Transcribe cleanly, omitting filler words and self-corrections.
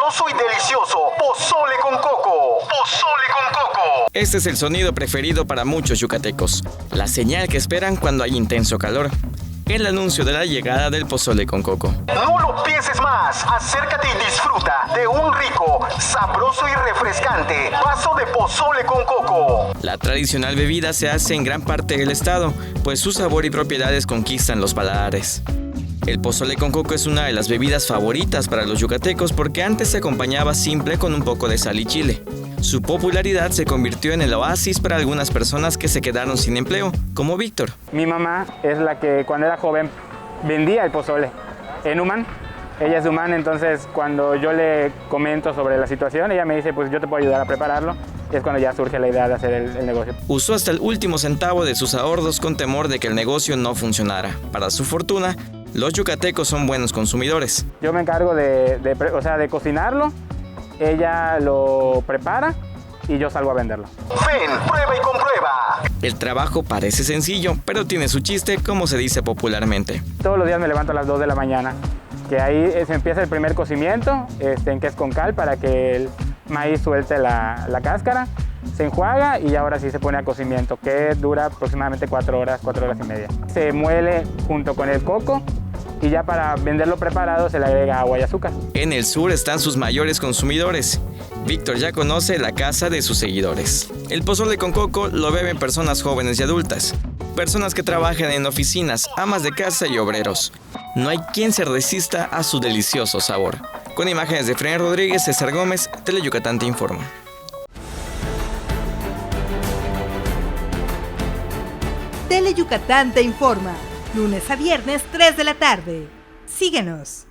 sabroso y delicioso pozole con coco. Pozole con coco. Este es el sonido preferido para muchos yucatecos, la señal que esperan cuando hay intenso calor. El anuncio de la llegada del pozole con coco. No lo pienses más, acércate y disfruta de un rico, sabroso y refrescante vaso de pozole con coco. La tradicional bebida se hace en gran parte del estado, pues su sabor y propiedades conquistan los paladares. El pozole con coco es una de las bebidas favoritas para los yucatecos porque antes se acompañaba simple con un poco de sal y chile. Su popularidad se convirtió en el oasis para algunas personas que se quedaron sin empleo, como Víctor. Mi mamá es la que cuando era joven vendía el pozole en Humán. Ella es de Humán, entonces cuando yo le comento sobre la situación, ella me dice, pues yo te puedo ayudar a prepararlo. Y es cuando ya surge la idea de hacer el negocio. Usó hasta el último centavo de sus ahorros con temor de que el negocio no funcionara. Para su fortuna, los yucatecos son buenos consumidores. Yo me encargo de cocinarlo, ella lo prepara y yo salgo a venderlo. Ven, prueba y comprueba. El trabajo parece sencillo, pero tiene su chiste, como se dice popularmente. Todos los días me levanto a las 2 de la mañana, que ahí se empieza el primer cocimiento, en que es con cal para que el maíz suelte la cáscara, se enjuaga y ahora sí se pone a cocimiento, que dura aproximadamente 4 horas y media. Se muele junto con el coco y ya para venderlo preparado se le agrega agua y azúcar. En el sur están sus mayores consumidores. Víctor ya conoce la casa de sus seguidores. El pozole con coco lo beben personas jóvenes y adultas, personas que trabajan en oficinas, amas de casa y obreros. No hay quien se resista a su delicioso sabor. Con imágenes de Fren Rodríguez, César Gómez, Teleyucatán te informa. Teleyucatán te informa, lunes a viernes 3 de la tarde. Síguenos.